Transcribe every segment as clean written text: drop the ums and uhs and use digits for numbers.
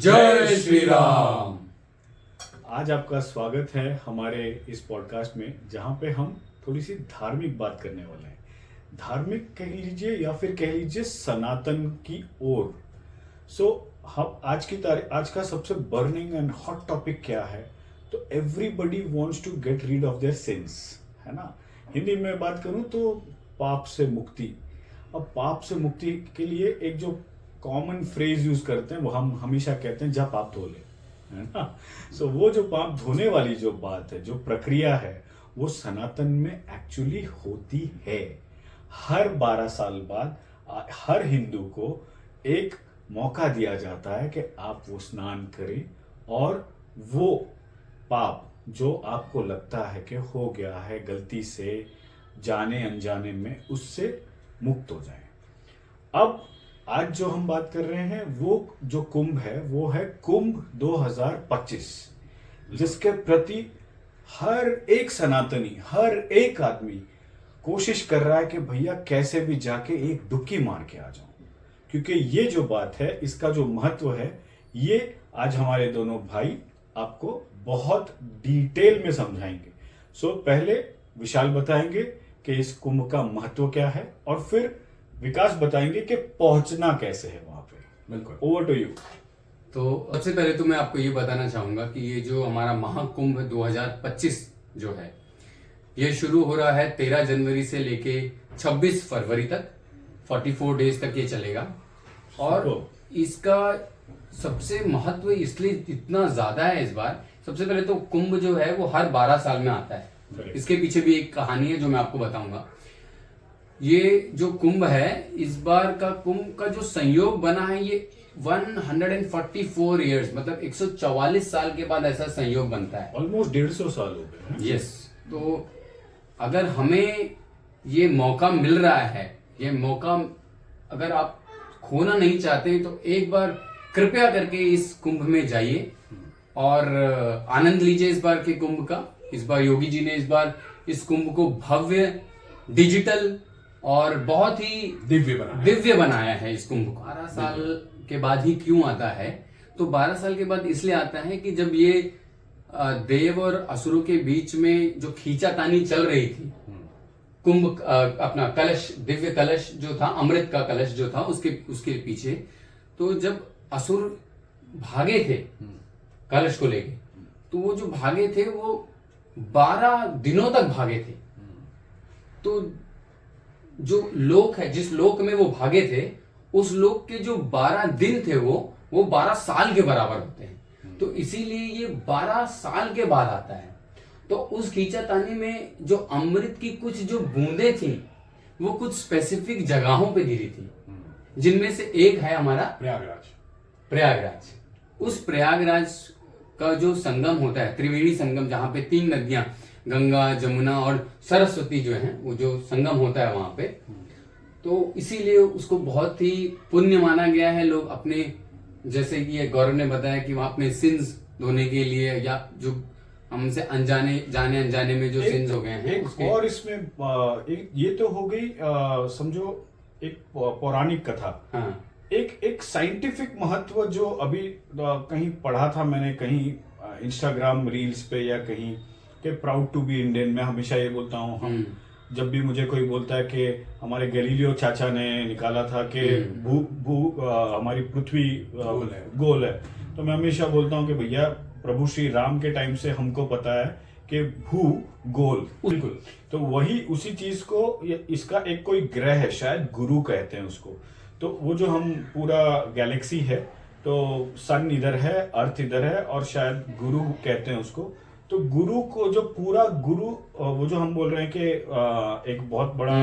जय श्री राम। आज आपका स्वागत है हमारे इस पॉडकास्ट में, जहाँ पे हम थोड़ी सी धार्मिक बात करने वाले हैं। धार्मिक कह लीजिए या फिर कह लीजिए सनातन की ओर। हम आज का सबसे बर्निंग एंड हॉट टॉपिक क्या है? तो everybody wants to get rid of their sins, है ना। हिंदी में बात करूं तो पाप से मुक्ति। अब पाप से मुक्ति के लिए एक जो कॉमन फ्रेज यूज करते हैं वो हम हमेशा कहते हैं जा पाप धो ले, है ना। सो वो जो पाप धोने वाली जो बात है, जो प्रक्रिया है, वो सनातन में एक्चुअली होती है। हर 12 साल बाद हर हिंदू को एक मौका दिया जाता है कि आप वो स्नान करें और वो पाप जो आपको लगता है कि हो गया है गलती से, जाने अनजाने में, उससे मुक्त हो जाए। अब आज जो हम बात कर रहे हैं वो जो कुंभ है वो है कुंभ 2025, जिसके प्रति हर एक सनातनी, हर एक आदमी कोशिश कर रहा है कि भैया कैसे भी जाके एक डुबकी मार के आ जाऊं, क्योंकि ये जो बात है, इसका जो महत्व है, ये आज हमारे दोनों भाई आपको बहुत डिटेल में समझाएंगे। सो पहले विशाल बताएंगे कि इस कुंभ का महत्व क्या है, और फिर विकास बताएंगे कि पहुंचना कैसे है वहां पे। बिल्कुल, ओवर टू यू। तो सबसे पहले तो मैं आपको ये बताना चाहूंगा कि ये जो हमारा महाकुंभ 2025 जो है, ये शुरू हो रहा है 13 जनवरी से लेके 26 फरवरी तक, 44 डेज तक ये चलेगा। और इसका सबसे महत्व इसलिए इतना ज्यादा है इस बार। सबसे पहले तो कुंभ जो है वो हर 12 साल में आता है। इसके पीछे भी एक कहानी है जो मैं आपको बताऊंगा। ये जो कुंभ है, इस बार का कुंभ का जो संयोग बना है, ये 144 इयर्स, मतलब 144 साल के बाद ऐसा संयोग बनता है। ऑलमोस्ट 150 साल हो गए। यस। तो अगर हमें ये मौका मिल रहा है, ये मौका अगर आप खोना नहीं चाहते तो एक बार कृपया करके इस कुंभ में जाइए और आनंद लीजिए इस बार के कुंभ का। इस बार योगी जी ने इस बार इस कुंभ को भव्य, डिजिटल और बहुत ही दिव्य बनाया है इस कुंभ को। 12 साल के बाद ही क्यों आता है? तो 12 साल के बाद इसलिए आता है कि जब ये देव और असुरों के बीच में जो खींचातानी चल रही थी, कुंभ अपना कलश, दिव्य कलश जो था, अमृत का कलश जो था, उसके पीछे, तो जब असुर भागे थे कलश को लेके, तो वो जो भागे थे वो 12 दिनों तक भागे थे। तो जो लोक है, जिस लोक में वो भागे थे, उस लोक के जो 12 दिन थे वो 12 साल के बराबर होते हैं। तो इसीलिए ये 12 साल के बाद आता है। तो उस खींचातानी में जो अमृत की कुछ जो बूंदें थी, वो कुछ स्पेसिफिक जगहों पे गिरी थी, जिनमें से एक है हमारा प्रयागराज। उस प्रयागराज का जो संगम होता है, त्रिवेणी संगम, जहां पे 3 नदियां, गंगा, जमुना और सरस्वती जो है, वो जो संगम होता है वहां पे, तो इसीलिए उसको बहुत ही पुण्य माना गया है। लोग अपने, जैसे कि ये गौरव ने बताया कि वहां अपने सिंस धोने के लिए, या जो हमसे जाने अनजाने में जो सिंस हो गए हैं उसके। और इसमें ये तो हो गई, समझो एक पौराणिक कथा। हाँ। एक साइंटिफिक महत्व जो अभी कहीं पढ़ा था मैंने, कहीं इंस्टाग्राम रील्स पे या कहीं, कि प्राउड टू बी इंडियन। मैं हमेशा ये बोलता हूँ, हम जब भी मुझे कोई बोलता है कि हमारे गैलीलियो चाचा ने निकाला था कि हमारी पृथ्वी गोल है, तो मैं हमेशा बोलता हूँ कि भैया प्रभु श्री राम के टाइम से हमको पता है कि भू गोल। बिल्कुल। तो वही उसी चीज को, इसका एक कोई ग्रह है, शायद गुरु कहते हैं उसको। तो वो जो हम पूरा गैलेक्सी है, तो सन इधर है, अर्थ इधर है, और शायद गुरु कहते हैं उसको। तो गुरु को जो पूरा गुरु, वो जो हम बोल रहे हैं कि एक बहुत बड़ा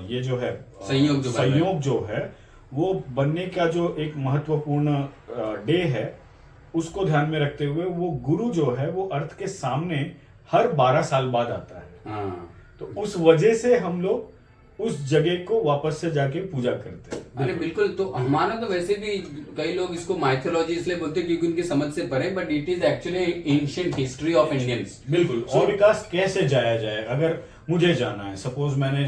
ये जो है संयोग जो है, वो बनने का जो एक महत्वपूर्ण डे है, उसको ध्यान में रखते हुए वो गुरु जो है वो अर्थ के सामने हर 12 साल बाद आता है। तो उस वजह से हम लोग उस जगह को वापस से जाके पूजा करते हैं। अरे बिल्कुल। तो हमारा तो वैसे भी कई लोग इसको माइथोलॉजी इसलिए बोलते हैं क्योंकि उनकी समझ से परे, but it is actually ancient history of Indians. बिल्कुल। और विकास कैसे जाया जाए? अगर मुझे जाना है, सपोज मैंने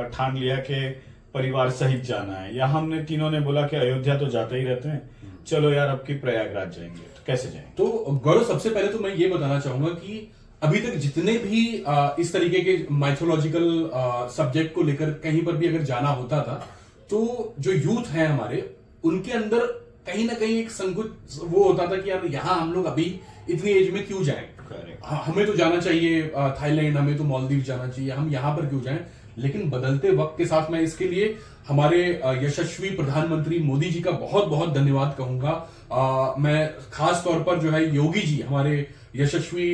ठान लिया कि परिवार सहित जाना है, या हमने तीनों ने बोला कि अयोध्या तो जाते ही रहते हैं, चलो यार अब की प्रयागराज जाएंगे, तो कैसे जाएंगे? तो गौरव, सबसे पहले तो मैं ये बताना चाहूंगा कि अभी तक जितने भी इस तरीके के माइथोलॉजिकल सब्जेक्ट को लेकर कहीं पर भी अगर जाना होता था, तो जो यूथ है हमारे, उनके अंदर कहीं ना कहीं एक संकुच वो होता था कि यार यहाँ हम लोग अभी इतनी एज में क्यों जाएं, हमें तो जाना चाहिए थाईलैंड, हमें तो मालदीव जाना चाहिए, हम यहाँ पर क्यों जाएं। लेकिन बदलते वक्त के साथ मैं इसके लिए हमारे यशस्वी प्रधानमंत्री मोदी जी का बहुत बहुत धन्यवाद कहूंगा। मैं खास तौर पर जो है योगी जी, हमारे यशस्वी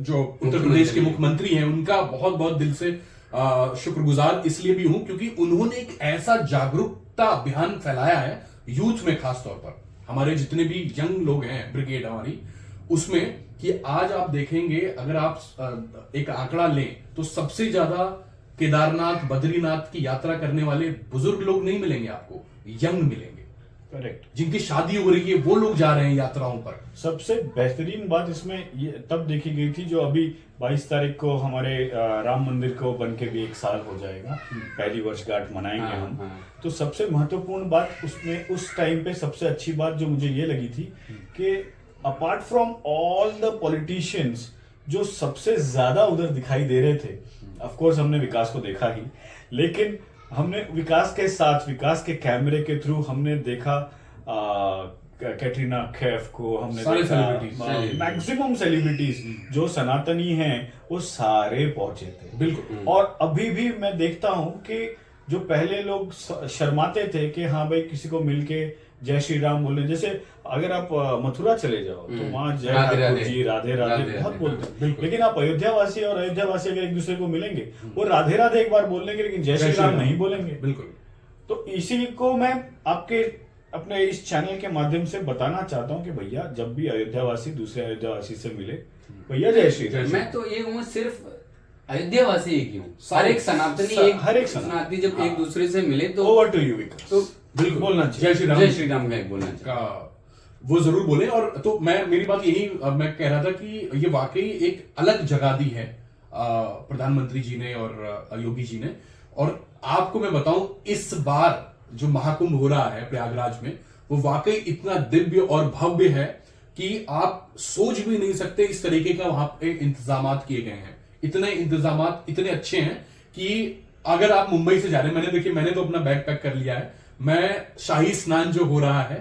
जो उत्तर प्रदेश के मुख्यमंत्री हैं, उनका बहुत बहुत दिल से शुक्रगुजार इसलिए भी हूं क्योंकि उन्होंने एक ऐसा जागरूकता अभियान फैलाया है यूथ में, खास तौर पर हमारे जितने भी यंग लोग हैं, ब्रिगेड हमारी, उसमें कि आज आप देखेंगे, अगर आप एक आंकड़ा लें तो सबसे ज्यादा केदारनाथ, बद्रीनाथ की यात्रा करने वाले बुजुर्ग लोग नहीं मिलेंगे आपको, यंग मिलेंगे। करेक्ट। जिनकी शादी हो रही है वो लोग जा रहे हैं यात्राओं पर। सबसे बेहतरीन बात इसमें ये तब देखी गई थी जो अभी 22 तारीख को हमारे राम मंदिर को बन के भी 1 साल हो जाएगा, पहली वर्षगांठ मनाएंगे हम। तो सबसे महत्वपूर्ण बात उसमें उस टाइम पे सबसे अच्छी बात जो मुझे ये लगी थी कि apart from all the politicians, जो सबसे ज्यादा उधर दिखाई दे रहे थे, ऑफ कोर्स हमने विकास को देखा ही, लेकिन हमने विकास के साथ, विकास के कैमरे के थ्रू हमने देखा कैटरीना कैफ को, हमने देखा मैक्सिमम सेलिब्रिटीज जो सनातनी हैं वो सारे पहुंचे थे। बिल्कुल। और अभी भी मैं देखता हूं कि जो पहले लोग शर्माते थे कि हाँ भाई किसी को मिलके जय श्री राम बोलने, जैसे अगर आप मथुरा चले जाओ तो वहां जय ठाकुर जी, राधे राधे बहुत बोलते हैं, लेकिन आप अयोध्यावासी और अयोध्यावासी अगर एक दूसरे को मिलेंगे वो राधे राधे एक बार बोल लेंगे, लेकिन जय श्री राम नहीं बोलेंगे। बिल्कुल। तो इसी को मैं आपके अपने इस चैनल के माध्यम से बताना चाहता हूँ कि भैया जब भी अयोध्यावासी दूसरे अयोध्यावासी से मिले, भैया जय श्री राम। मैं तो ये कहूँ सिर्फ अयोध्यावासी ही क्यों, हर एक सनातनी, हर एक सनातनी जब एक दूसरे से मिले तो ओवर टू यू विकास, तो बिल्कुल बोलना चाहिए जय श्री राम का एक बोलना चाहिए का वो जरूर बोले। और तो मेरी बात यही मैं कह रहा था कि ये वाकई एक अलग जगह दी है प्रधानमंत्री जी ने और योगी जी ने। और आपको मैं बताऊं, इस बार जो महाकुंभ हो रहा है प्रयागराज में, वो वाकई इतना दिव्य और भव्य है कि आप सोच भी नहीं सकते इस तरीके का वहां पे इंतजामात किए गए हैं। इतने इंतजामात इतने अच्छे हैं कि अगर आप मुंबई से जा रहे हैं, मैंने तो अपना बैग पैक कर लिया है, मैं शाही स्नान जो हो रहा है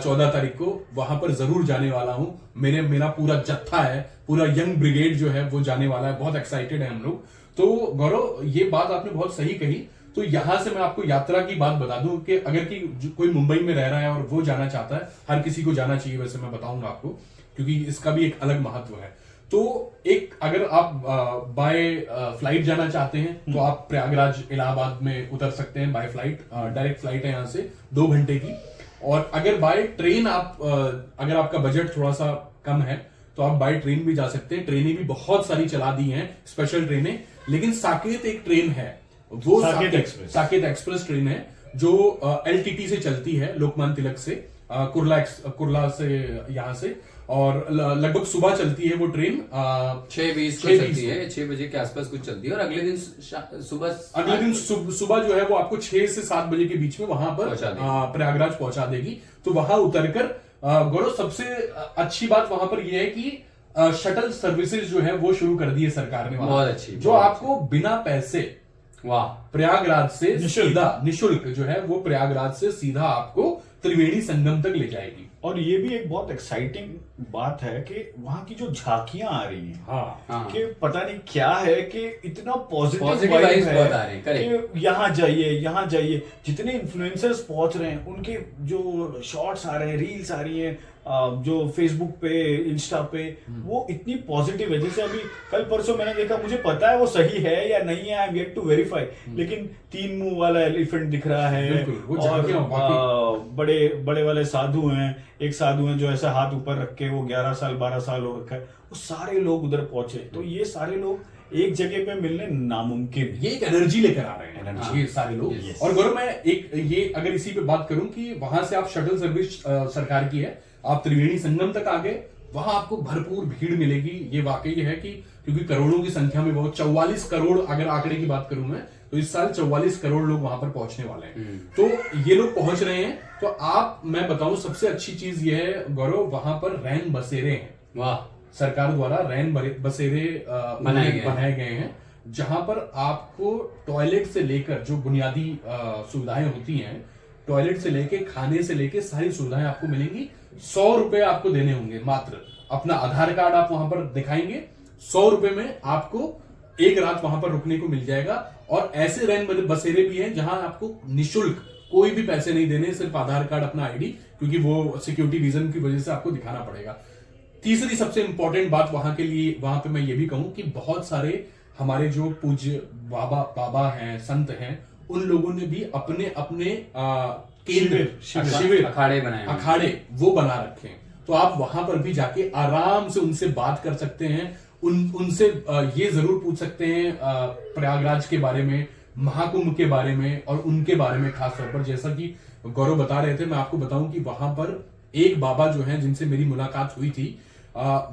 14 तारीख को, वहां पर जरूर जाने वाला हूं। मेरा पूरा जत्था है, पूरा यंग ब्रिगेड जो है वो जाने वाला है, बहुत एक्साइटेड है हम लोग। तो गौरव, ये बात आपने बहुत सही कही। तो यहां से मैं आपको यात्रा की बात बता दूं कि अगर कोई मुंबई में रह रहा है और वो जाना चाहता है, हर किसी को जाना चाहिए वैसे, मैं बताऊंगा आपको, क्योंकि इसका भी एक अलग महत्व है। तो एक अगर आप बाय फ्लाइट जाना चाहते हैं तो आप प्रयागराज इलाहाबाद में उतर सकते हैं बाय फ्लाइट, डायरेक्ट फ्लाइट है यहाँ से 2 घंटे की। और अगर बाय ट्रेन आप अगर आपका बजट थोड़ा सा कम है तो आप बाय ट्रेन भी जा सकते हैं। ट्रेनें भी बहुत सारी चला दी हैं, स्पेशल ट्रेनें। लेकिन साकेत एक ट्रेन है, वो साकेत एक्सप्रेस ट्रेन है जो एलटीटी से चलती है, लोकमान्य तिलक से, कुर्ला से यहाँ से, और लगभग सुबह चलती है वो ट्रेन 6:20 को चलती है, 6 बजे के आसपास कुछ चलती है। और अगले दिन सुबह जो है वो आपको 6 से 7 बजे के बीच में वहां पर प्रयागराज पहुंचा देगी। तो वहां उतरकर गौरव, सबसे अच्छी बात वहां पर यह है कि शटल सर्विसेज जो है वो शुरू कर दी है सरकार ने, बहुत अच्छी, जो आपको बिना पैसे प्रयागराज से सीधा निःशुल्क जो है वो प्रयागराज से सीधा आपको त्रिवेणी संगम तक ले जाएगी। और ये भी एक बहुत एक्साइटिंग बात है कि वहां की जो झांकियां आ रही हैं, हाँ। कि पता नहीं क्या है कि इतना पॉजिटिव वाइब्स है बहुत आ रहे हैं कि यहाँ जाइए, जितने इन्फ्लुएंसर्स पहुंच रहे हैं, उनके जो शॉर्ट्स आ रहे हैं, रील्स आ रही हैं, जो फेसबुक पे, इंस्टा पे, वो इतनी पॉजिटिव है। जैसे अभी कल परसों मैंने देखा, मुझे पता है वो सही है या नहीं है, I am yet to verify, लेकिन 3 मुंह वाला एलिफेंट दिख रहा है, और बड़े वाले साधु हैं, एक साधु हैं जो ऐसा हाथ ऊपर रख के, वो 11 साल 12 साल हो रखा है, वो सारे लोग उधर पहुंचे। तो ये सारे लोग एक जगह पे मिलने नामुमकिन, ये एक एनर्जी लेकर आ रहे हैं, एनर्जी ये सारे लोग। और गौरव, मैं एक ये अगर इसी पे बात करूं कि वहां से आप शटल सर्विस सरकार की है, आप त्रिवेणी संगम तक आ गए, वहां आपको भरपूर भीड़ मिलेगी। ये वाकई है कि क्योंकि करोड़ों की संख्या में, बहुत 44 करोड़ अगर आंकड़े की बात करूं मैं, तो इस साल 44 करोड़ लोग वहां पर पहुंचने वाले हैं। तो ये लोग पहुंच रहे हैं। तो आप, मैं बताऊं, सबसे अच्छी चीज ये है गौरव, वहां पर रैन बसेरे हैं। वाह। सरकार द्वारा रैन बसेरे बनाए गए हैं, जहां पर आपको टॉयलेट से लेकर जो बुनियादी सुविधाएं होती हैं, टॉयलेट से लेके, खाने से लेके, सारी सुविधाएं आपको मिलेंगी। 100 रुपए आपको देने होंगे मात्र। अपना आधार कार्ड आप वहां पर दिखाएंगे, 100 रुपए में आपको एक रात वहां पर रुकने को मिल जाएगा। और ऐसे रैन बसेरे भी हैं जहां आपको निःशुल्क कोई भी पैसे नहीं देने, सिर्फ आधार कार्ड, अपना आईडी, क्योंकि वो सिक्योरिटी रीजन की वजह से आपको दिखाना पड़ेगा। तीसरी सबसे इंपॉर्टेंट बात वहां के लिए, वहां पे मैं ये भी कहूं कि बहुत सारे हमारे जो पूज्य बाबा हैं, संत हैं, उन लोगों ने भी अपने अपने केंद्र, शिविर, अखाड़े वो बना रखे हैं। तो आप वहां पर भी जाके आराम से उनसे बात कर सकते हैं। उनसे ये जरूर पूछ सकते हैं प्रयागराज के बारे में, महाकुंभ के बारे में और उनके बारे में खास तौर पर। जैसा कि गौरव बता रहे थे, मैं आपको बताऊं कि वहां पर एक बाबा जो हैं, जिनसे मेरी मुलाकात हुई थी,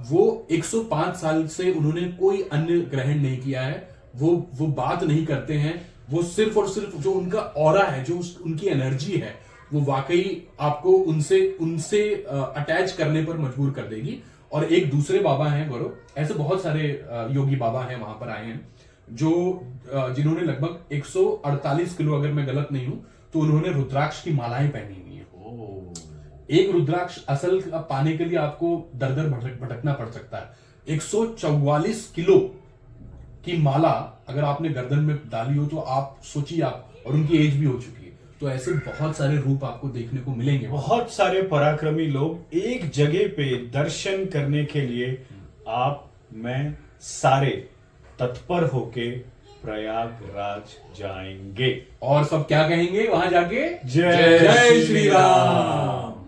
वो 105 साल से उन्होंने कोई अन्न ग्रहण नहीं किया है। वो बात नहीं करते हैं। वो सिर्फ और सिर्फ जो उनका ऑरा है, जो उनकी एनर्जी है, वो वाकई आपको उनसे अटैच करने पर मजबूर कर देगी। और एक दूसरे बाबा हैं गौरव, ऐसे बहुत सारे योगी बाबा हैं वहां पर आए हैं, जो जिन्होंने लगभग 148 किलो, अगर मैं गलत नहीं हूं, तो उन्होंने रुद्राक्ष की मालाएं पहनी हुई है। एक रुद्राक्ष असल पाने के लिए आपको दर दर भटकना पड़ सकता है। 144 किलो की माला अगर आपने गर्दन में डाली हो, तो आप सोचिए, आप, और उनकी एज भी हो चुकी है। तो ऐसे बहुत सारे रूप आपको देखने को मिलेंगे। बहुत सारे पराक्रमी लोग एक जगह पे दर्शन करने के लिए आप, मैं, सारे तत्पर होके प्रयागराज जाएंगे। और सब क्या कहेंगे वहां जाके? जय श्री राम।